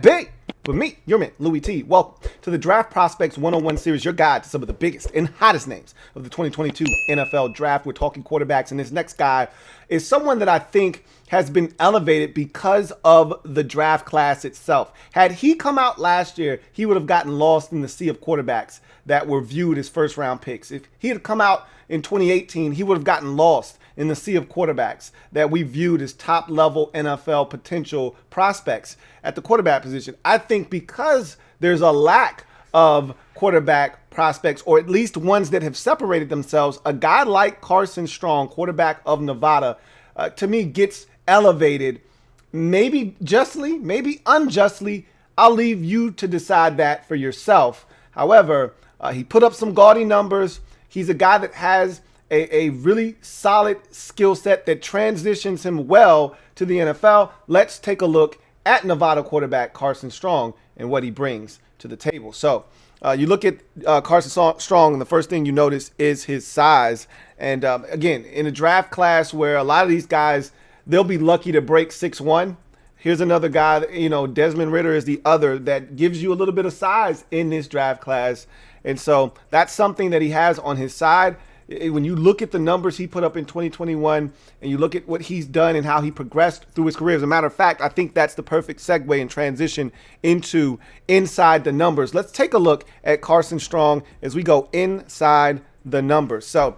LA.B. With me, your man, Louie T. Welcome to the Draft Prospects 101 series, your guide to some of the biggest and hottest names of the 2022 NFL Draft. We're talking quarterbacks, and this next guy is someone that I think has been elevated because of the draft class itself. Had he come out last year, he would have gotten lost in the sea of quarterbacks that were viewed as first-round picks. If he had come out in 2018, he would have gotten lost in the sea of quarterbacks that we viewed as top-level NFL potential prospects at the quarterback position. I think because there's a lack of quarterback prospects, or at least ones that have separated themselves, a guy like Carson Strong, quarterback of Nevada, to me gets elevated, maybe justly, maybe unjustly. I'll leave you to decide that for yourself. However, he put up some gaudy numbers. He's a guy that has a really solid skill set that transitions him well to the NFL. Let's take a look at Nevada quarterback Carson Strong and what he brings to the table. So you look at Carson Strong, and the first thing you notice is his size. And again, in a draft class where a lot of these guys, they'll be lucky to break 6'1". Here's another guy, Desmond Ridder is the other that gives you a little bit of size in this draft class. And so that's something that he has on his side. When you look at the numbers he put up in 2021 and you look at what he's done and how he progressed through his career, as a matter of fact, I think that's the perfect segue and transition into inside the numbers. Let's take a look at Carson Strong as we go inside the numbers. So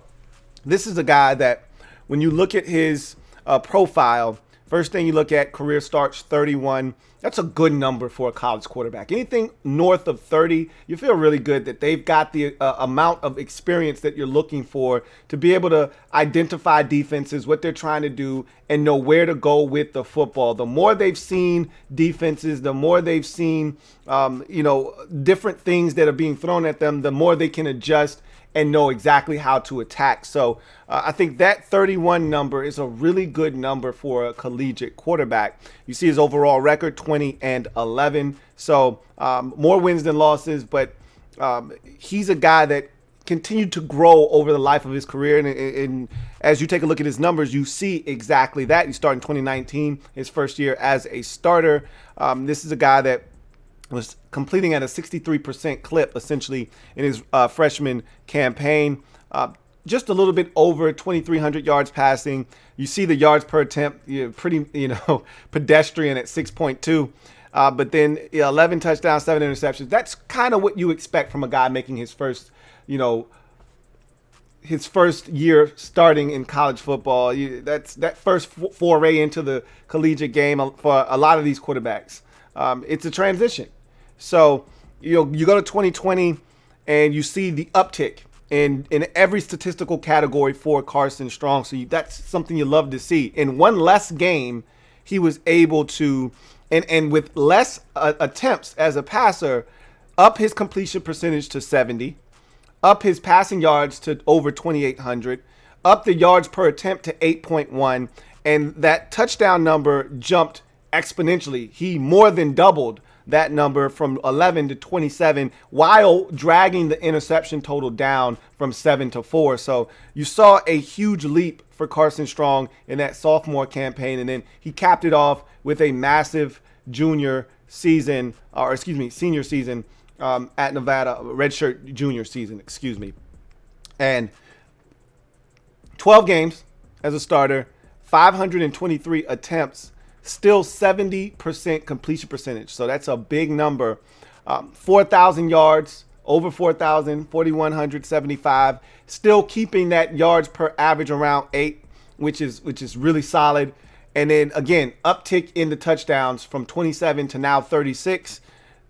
this is a guy that when you look at his profile, first thing you look at, career starts 31. That's a good number for a college quarterback. Anything north of 30, you feel really good that they've got the amount of experience that you're looking for to be able to identify defenses, what they're trying to do, and know where to go with the football. The more they've seen defenses, the more they've seen, different things that are being thrown at them, the more they can adjust and know exactly how to attack. So I think that 31 number is a really good number for a collegiate quarterback. You see his overall record, 20-11. So more wins than losses, but he's a guy that continued to grow over the life of his career. And as you take a look at his numbers, you see exactly that. He started in 2019, his first year as a starter. This is a guy that was completing at a 63% clip, essentially, in his freshman campaign. Just a little bit over 2,300 yards passing. You see the yards per attempt, pretty, pedestrian at 6.2. But then 11 touchdowns, 7 interceptions. That's kind of what you expect from a guy making his first, his first year starting in college football. That's that first foray into the collegiate game for a lot of these quarterbacks. It's a transition. So, you go to 2020 and you see the uptick in every statistical category for Carson Strong. So that's something you love to see. In one less game, he was able to, and with less attempts as a passer, up his completion percentage to 70, up his passing yards to over 2,800, up the yards per attempt to 8.1, and that touchdown number jumped exponentially. He more than doubled that number from 11 to 27 while dragging the interception total down from 7 to 4. So you saw a huge leap for Carson Strong in that sophomore campaign, and then he capped it off with a massive senior season at Nevada, redshirt junior season, and 12 games as a starter, 523 attempts, still 70% completion percentage. So that's a big number. 4,000 yards, over 4,000, 4,175. Still keeping that yards per average around 8, which is really solid. And then again, uptick in the touchdowns from 27 to now 36.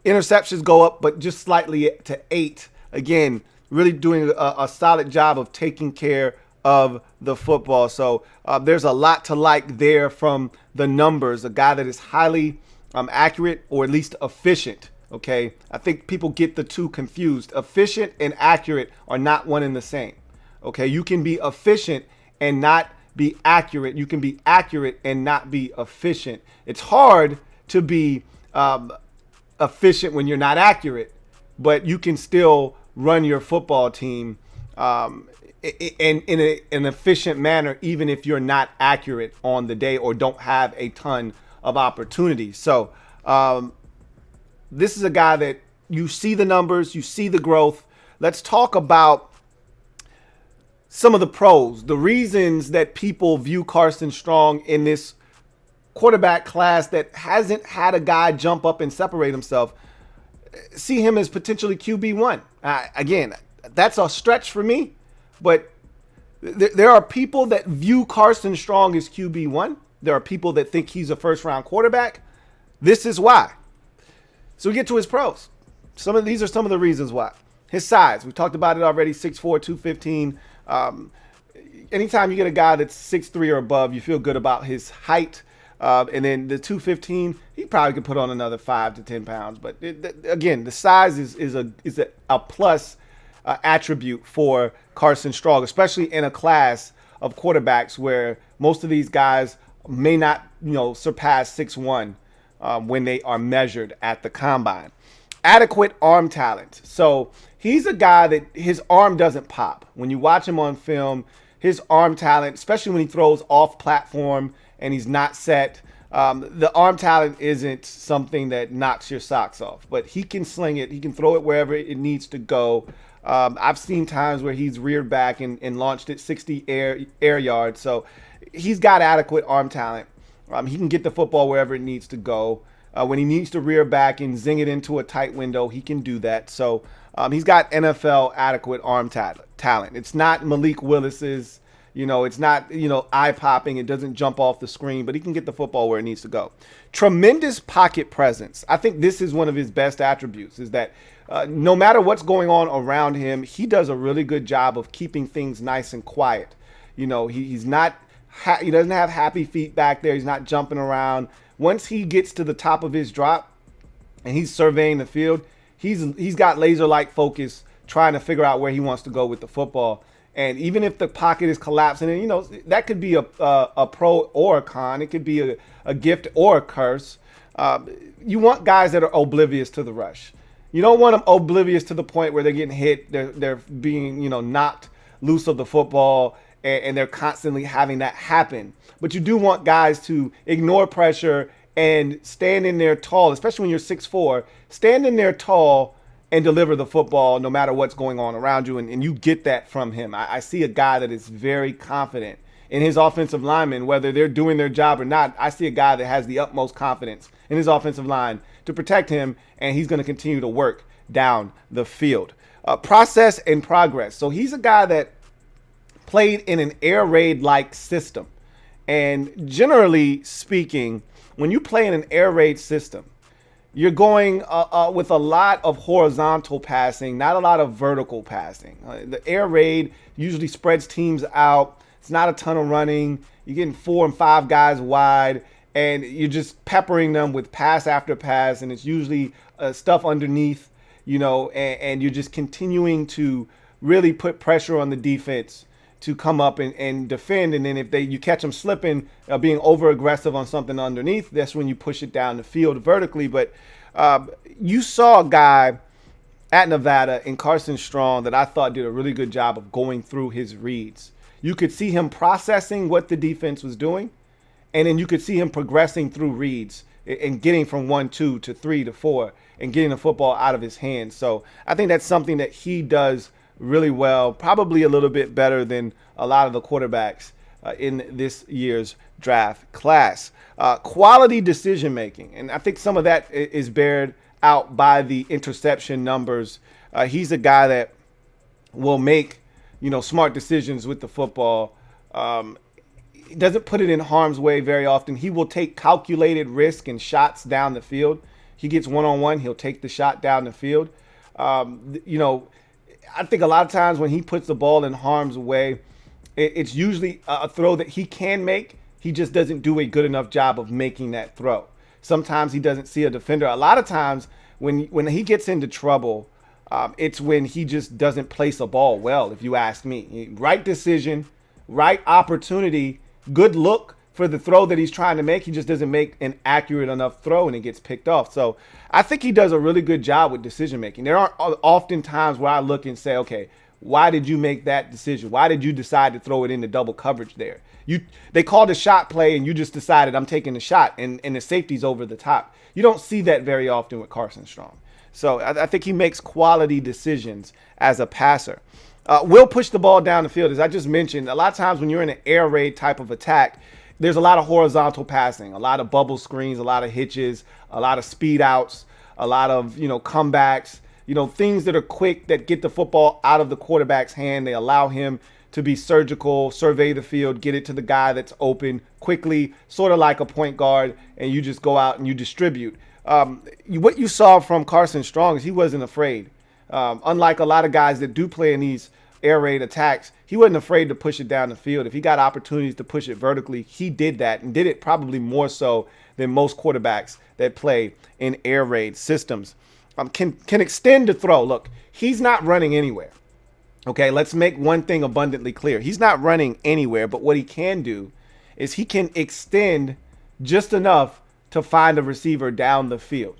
Interceptions go up, but just slightly to 8. Again, really doing a solid job of taking care of the football. So there's a lot to like there from the numbers. A guy that is highly accurate, or at least efficient. Okay, I think people get the two confused. Efficient and accurate are not one and the same. Okay, you can be efficient and not be accurate. You can be accurate and not be efficient. It's hard to be efficient when you're not accurate, but you can still run your football team in an efficient manner, even if you're not accurate on the day or don't have a ton of opportunities. So This is a guy that you see the numbers, you see the growth. Let's talk about some of the pros, the reasons that people view Carson Strong in this quarterback class that hasn't had a guy jump up and separate himself, see him as potentially QB1. Again, that's a stretch for me, but there are people that view Carson Strong as QB1. There are people that think he's a first-round quarterback. This is why. So we get to his pros. These are some of the reasons why. His size, we talked about it already, 6'4", 215. Anytime you get a guy that's 6'3" or above, you feel good about his height. And then the 215, he probably could put on another 5 to 10 pounds. But again, the size is a plus attribute for Carson Strong, especially in a class of quarterbacks where most of these guys may not, surpass 6'1" when they are measured at the combine. Adequate arm talent. So he's a guy that his arm doesn't pop. When you watch him on film, his arm talent, especially when he throws off platform and he's not set, the arm talent isn't something that knocks your socks off. But he can sling it. He can throw it wherever it needs to go. I've seen times where he's reared back and launched it 60 air yards. So he's got adequate arm talent. He can get the football wherever it needs to go. When he needs to rear back and zing it into a tight window, he can do that. So he's got NFL adequate arm talent. It's not Malik Willis's, it's not, eye-popping. It doesn't jump off the screen, but he can get the football where it needs to go. Tremendous pocket presence. I think this is one of his best attributes, is that no matter what's going on around him, he does a really good job of keeping things nice and quiet. He's not, he doesn't have happy feet back there. He's not jumping around. Once he gets to the top of his drop and he's surveying the field, he's got laser-like focus trying to figure out where he wants to go with the football. And even if the pocket is collapsing, and that could be a pro or a con. It could be a gift or a curse. You want guys that are oblivious to the rush. You don't want them oblivious to the point where they're getting hit, they're being knocked loose of the football, and they're constantly having that happen. But you do want guys to ignore pressure and stand in there tall, especially when you're 6'4", stand in there tall and deliver the football no matter what's going on around you. And you get that from him. I see a guy that is very confident in his offensive linemen, whether they're doing their job or not. I see a guy that has the utmost confidence in his offensive line to protect him, and he's going to continue to work down the field. Process and progress. So he's a guy that played in an air raid-like system. And generally speaking, when you play in an air raid system, you're going with a lot of horizontal passing, not a lot of vertical passing. The air raid usually spreads teams out. It's not a ton of running. You're getting 4 and 5 guys wide, and you're just peppering them with pass after pass, and it's usually stuff underneath, and you're just continuing to really put pressure on the defense to come up and defend. And then if you catch them slipping, being over aggressive on something underneath, that's when you push it down the field vertically. But you saw a guy at Nevada in Carson Strong that I thought did a really good job of going through his reads. You could see him processing what the defense was doing, and then you could see him progressing through reads and getting from 1-2 to 3 to 4 and getting the football out of his hands. So I think that's something that he does really well, probably a little bit better than a lot of the quarterbacks in this year's draft class. Quality decision making, and I think some of that is bared out by the interception numbers. He's a guy that will make smart decisions with the football. He doesn't put it in harm's way very often. He will take calculated risk and shots down the field. He gets one-on-one, he'll take the shot down the field. I think a lot of times when he puts the ball in harm's way, it's usually a throw that he can make. He just doesn't do a good enough job of making that throw. Sometimes he doesn't see a defender. A lot of times when he gets into trouble, it's when he just doesn't place a ball well, if you ask me. Right decision, right opportunity, good look for the throw that he's trying to make. He just doesn't make an accurate enough throw, and it gets picked off. So I think he does a really good job with decision making. There aren't often times where I look and say, okay, Why did you make that decision? Why did you decide to throw it into double coverage there? They called a shot play and you just decided I'm taking the shot and the safety's over the top. You don't see that very often with Carson Strong. So I think he makes quality decisions as a passer. Will push the ball down the field. As I just mentioned, a lot of times when you're in an air raid type of attack, there's a lot of horizontal passing, a lot of bubble screens, a lot of hitches, a lot of speed outs, a lot of, comebacks, things that are quick that get the football out of the quarterback's hand. They allow him to be surgical, survey the field, get it to the guy that's open quickly, sort of like a point guard, and you just go out and you distribute. What you saw from Carson Strong is he wasn't afraid. Unlike a lot of guys that do play in these air raid attacks, he wasn't afraid to push it down the field. If he got opportunities to push it vertically, he did that and did it probably more so than most quarterbacks that play in air raid systems. Can extend the throw. Look, he's not running anywhere. Okay, let's make one thing abundantly clear. He's not running anywhere, but what he can do is he can extend just enough to find a receiver down the field.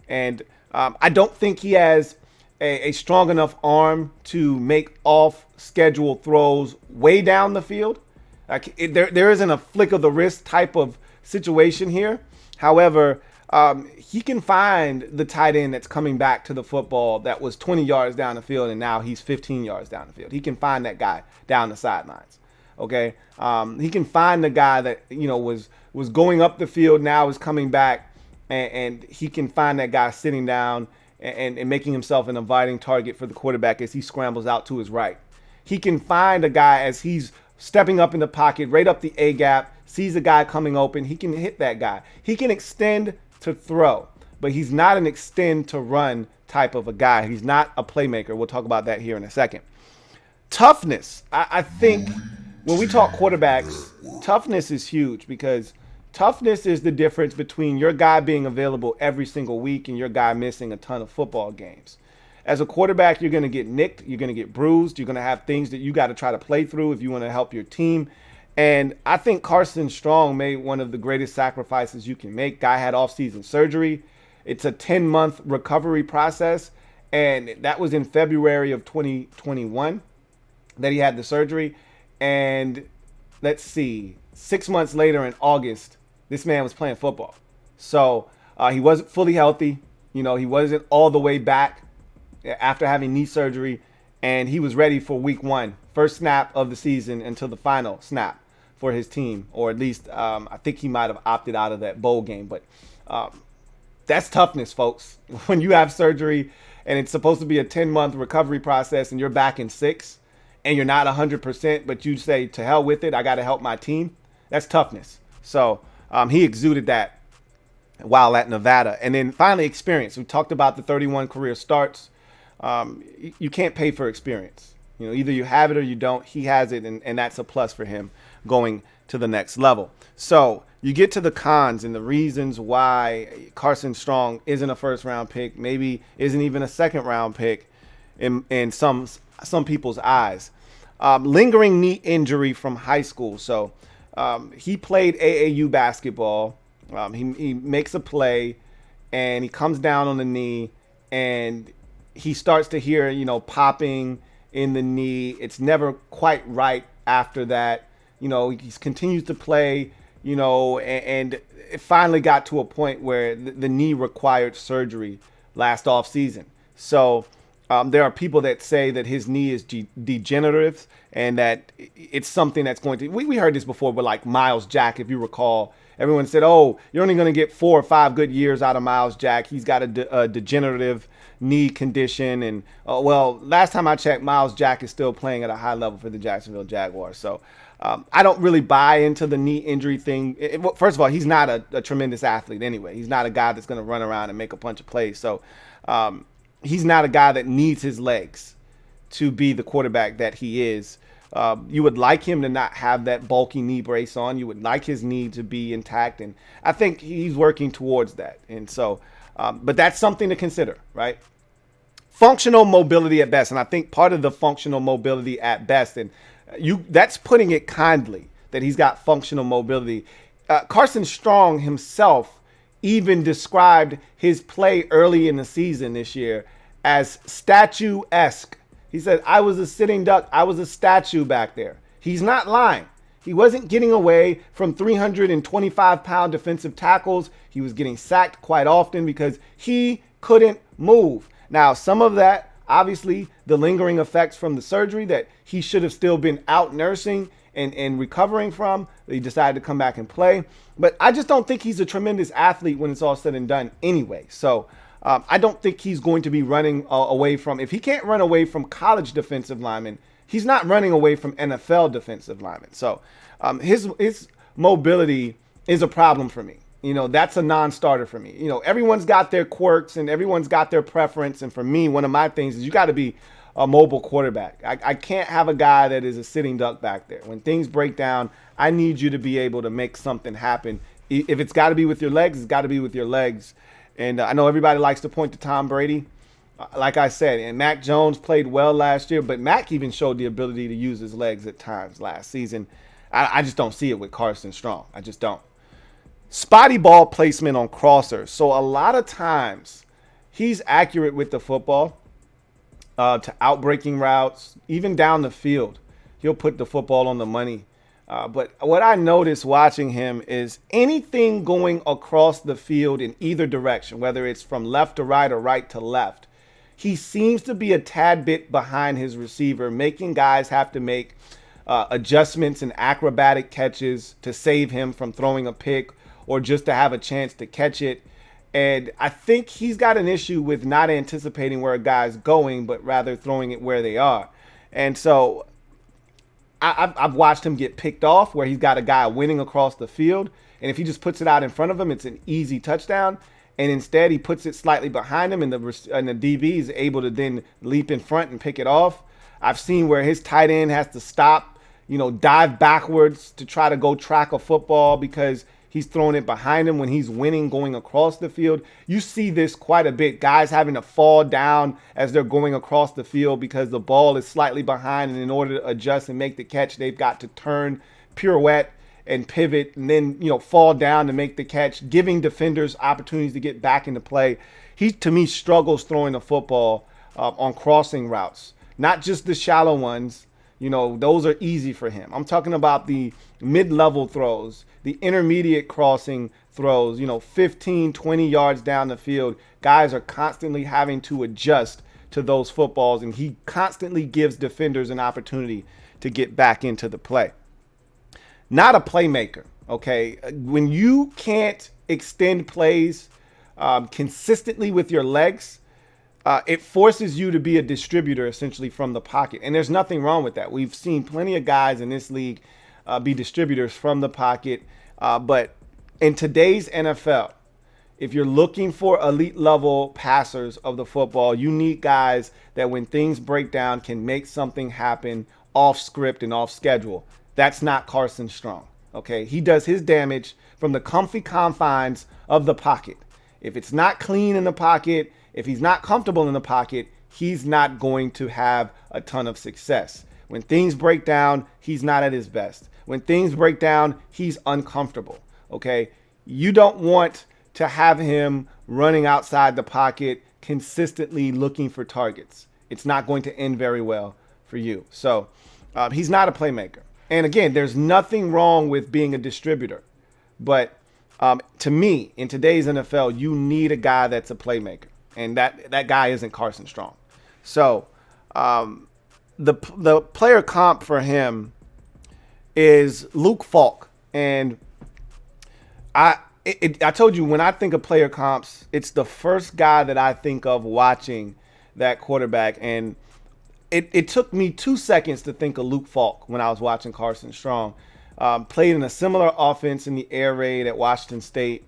And I don't think he has a strong enough arm to make off-schedule throws way down the field. There isn't a flick of the wrist type of situation here. However, he can find the tight end that's coming back to the football that was 20 yards down the field and now he's 15 yards down the field. He can find that guy down the sidelines. Okay, he can find the guy that was going up the field, now is coming back, and he can find that guy sitting down and making himself an inviting target for the quarterback as he scrambles out to his right. He can find a guy as he's stepping up in the pocket, right up the A gap, sees a guy coming open. He can hit that guy. He can extend to throw, but he's not an extend to run type of a guy. He's not a playmaker. We'll talk about that here in a second. Toughness. I think when we talk quarterbacks, toughness is huge because toughness is the difference between your guy being available every single week and your guy missing a ton of football games. As a quarterback, you're going to get nicked, you're going to get bruised, you're going to have things that you got to try to play through if you want to help your team. And I think Carson Strong made one of the greatest sacrifices you can make. Guy had off-season surgery. It's a 10-month recovery process, and that was in February of 2021 that he had the surgery. And let's see, 6 months later in August, this man was playing football. So he wasn't fully healthy. He wasn't all the way back after having knee surgery, and he was ready for week one, first snap of the season until the final snap for his team, or at least I think he might have opted out of that bowl game. But that's toughness, folks. When you have surgery and it's supposed to be a 10-month recovery process and you're back in 6 and you're not 100%, but you say, to hell with it, I got to help my team, that's toughness. So he exuded that while at Nevada. And then finally, experience. We talked about the 31 career starts. You can't pay for experience. Either you have it or you don't. He has it, and that's a plus for him going to the next level. So you get to the cons and the reasons why Carson Strong isn't a first-round pick, maybe isn't even a second-round pick in some people's eyes. Lingering knee injury from high school. So he played AAU basketball. He makes a play, and he comes down on the knee, and he starts to hear, popping in the knee. It's never quite right after that. He continues to play, and it finally got to a point where the knee required surgery last off season. So there are people that say that his knee is degenerative and that it's something that's going to, we heard this before, but like Miles Jack, if you recall, everyone said, oh, you're only going to get 4 or 5 good years out of Miles Jack. He's got a degenerative knee condition. And well, last time I checked, Miles Jack is still playing at a high level for the Jacksonville Jaguars. So I don't really buy into the knee injury thing. First of all, he's not a tremendous athlete anyway. He's not a guy that's going to run around and make a bunch of plays. So he's not a guy that needs his legs to be the quarterback that he is. You would like him to not have that bulky knee brace on. You would like his knee to be intact. And I think he's working towards that. And so, but that's something to consider, right? Functional mobility at best. And I think part of the functional mobility at best, and that's putting it kindly, that he's got functional mobility. Carson Strong himself even described his play early in the season this year as statuesque. He said, I was a sitting duck. I was a statue back there. He's not lying. He wasn't getting away from 325-pound defensive tackles. He was getting sacked quite often because he couldn't move. Now, some of that, obviously, the lingering effects from the surgery that he should have still been out nursing and recovering from. He decided to come back and play. But I just don't think he's a tremendous athlete when it's all said and done anyway. So I don't think he's going to be running away from, if he can't run away from college defensive linemen, he's not running away from NFL defensive linemen. So his mobility is a problem for me. You know, that's a non-starter for me. You know, everyone's got their quirks and everyone's got their preference. And for me, one of my things is you got to be a mobile quarterback. I can't have a guy that is a sitting duck back there. When things break down, I need you to be able to make something happen. If it's got to be with your legs, it's got to be with your legs. And I know everybody likes to point to Tom Brady. Like I said, and Mac Jones played well last year, but Mac even showed the ability to use his legs at times last season. I just don't see it with Carson Strong. I just don't. Spotty ball placement on crossers. So a lot of times he's accurate with the football to outbreaking routes, even down the field. He'll put the football on the money. But what I noticed watching him is anything going across the field in either direction, whether it's from left to right or right to left, he seems to be a tad bit behind his receiver, making guys have to make adjustments and acrobatic catches to save him from throwing a pick or just to have a chance to catch it. And I think he's got an issue with not anticipating where a guy's going, but rather throwing it where they are. And so I've watched him get picked off where he's got a guy winning across the field. And if he just puts it out in front of him, it's an easy touchdown. And instead he puts it slightly behind him and the DB is able to then leap in front and pick it off. I've seen where his tight end has to stop, dive backwards to try to go track a football because he's throwing it behind him when he's winning going across the field. You see this quite a bit. Guys having to fall down as they're going across the field because the ball is slightly behind, and in order to adjust and make the catch, they've got to turn, pirouette, and pivot, and then, fall down to make the catch, giving defenders opportunities to get back into play. He, to me, struggles throwing the football on crossing routes, not just the shallow ones. Those are easy for him. I'm talking about the mid-level throws, the intermediate crossing throws, 15, 20 yards down the field. Guys are constantly having to adjust to those footballs, and he constantly gives defenders an opportunity to get back into the play. Not a playmaker, okay? When you can't extend plays consistently with your legs, it forces you to be a distributor essentially from the pocket. And there's nothing wrong with that. We've seen plenty of guys in this league be distributors from the pocket. But in today's NFL, if you're looking for elite level passers of the football, you need guys that when things break down can make something happen off script and off schedule. That's not Carson Strong. Okay, he does his damage from the comfy confines of the pocket. If it's not clean in the pocket, if he's not comfortable in the pocket, he's not going to have a ton of success. When things break down, he's not at his best. When things break down, he's uncomfortable. Okay, you don't want to have him running outside the pocket consistently looking for targets. It's not going to end very well for you. So he's not a playmaker. And again, there's nothing wrong with being a distributor. But to me, in today's NFL, you need a guy that's a playmaker. And that guy isn't Carson Strong. So the player comp for him is Luke Falk. And I told you, when I think of player comps, it's the first guy that I think of watching that quarterback. And it took me 2 seconds to think of Luke Falk when I was watching Carson Strong. Played in a similar offense in the air raid at Washington State.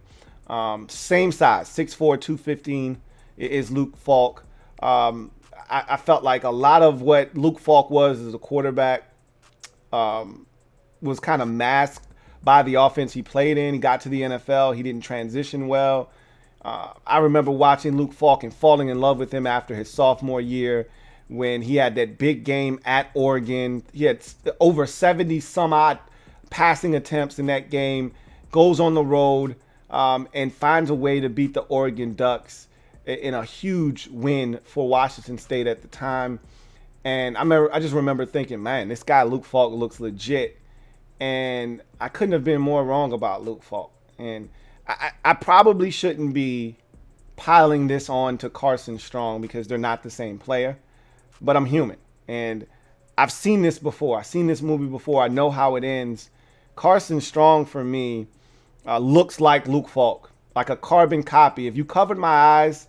Same size, 6'4", 215 is Luke Falk. I felt like a lot of what Luke Falk was as a quarterback was kind of masked by the offense he played in. He got to the NFL. He didn't transition well. I remember watching Luke Falk and falling in love with him after his sophomore year when he had that big game at Oregon. He had over 70 some odd passing attempts in that game, goes on the road and finds a way to beat the Oregon Ducks in a huge win for Washington State at the time. And I just remember thinking, man, this guy Luke Falk looks legit, and I couldn't have been more wrong about Luke Falk. And I probably shouldn't be piling this on to Carson Strong because they're not the same player, but I'm human, and I've seen this before. I've seen this movie before. I know how it ends. Carson Strong for me looks like Luke Falk, like a carbon copy. If you covered my eyes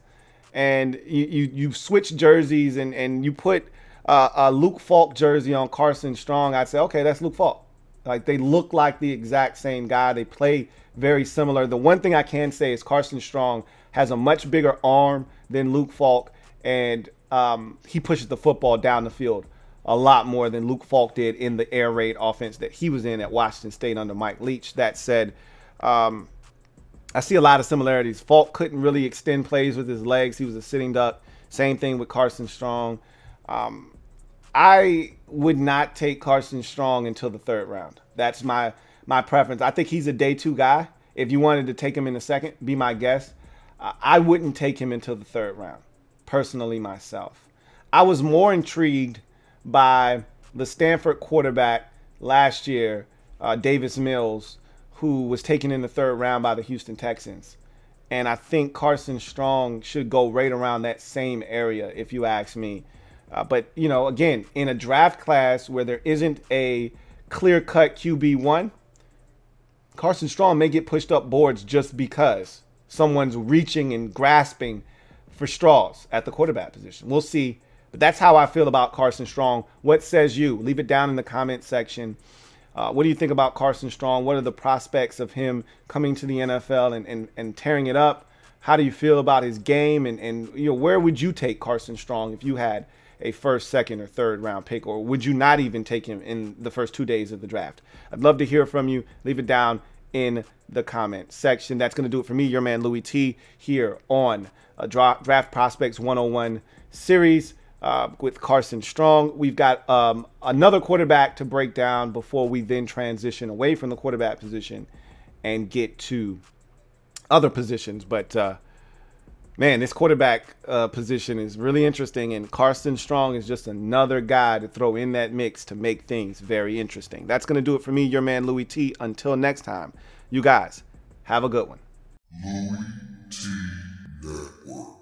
and you switch jerseys and you put a Luke Falk jersey on Carson Strong, I'd say, okay, that's Luke Falk. Like, they look like the exact same guy. They play very similar. The one thing I can say is Carson Strong has a much bigger arm than Luke Falk, and he pushes the football down the field a lot more than Luke Falk did in the air raid offense that he was in at Washington State under Mike Leach. That said, I see a lot of similarities. Falk couldn't really extend plays with his legs. He was a sitting duck. Same thing with Carson Strong. I would not take Carson Strong until the third round. That's my preference. I think he's a day two guy. If you wanted to take him in the second, be my guest. I wouldn't take him until the third round, personally myself. I was more intrigued by the Stanford quarterback last year, Davis Mills, who was taken in the third round by the Houston Texans. And I think Carson Strong should go right around that same area, if you ask me. But, you know, again, in a draft class where there isn't a clear-cut QB1, Carson Strong may get pushed up boards just because someone's reaching and grasping for straws at the quarterback position. We'll see. But that's how I feel about Carson Strong. What says you? Leave it down in the comment section. What do you think about Carson Strong? What are the prospects of him coming to the NFL and tearing it up? How do you feel about his game? And you know, where would you take Carson Strong if you had a first, second, or third round pick? Or would you not even take him in the first 2 days of the draft? I'd love to hear from you. Leave it down in the comment section. That's going to do it for me, your man Louie T, here on Draft Prospects 101 series with Carson Strong. We've got another quarterback to break down before we then transition away from the quarterback position and get to other positions. But man, this quarterback position is really interesting, and Carson Strong is just another guy to throw in that mix to make things very interesting. That's going to do it for me, your man Louie T. Until next time, you guys have a good one. Louie T Network.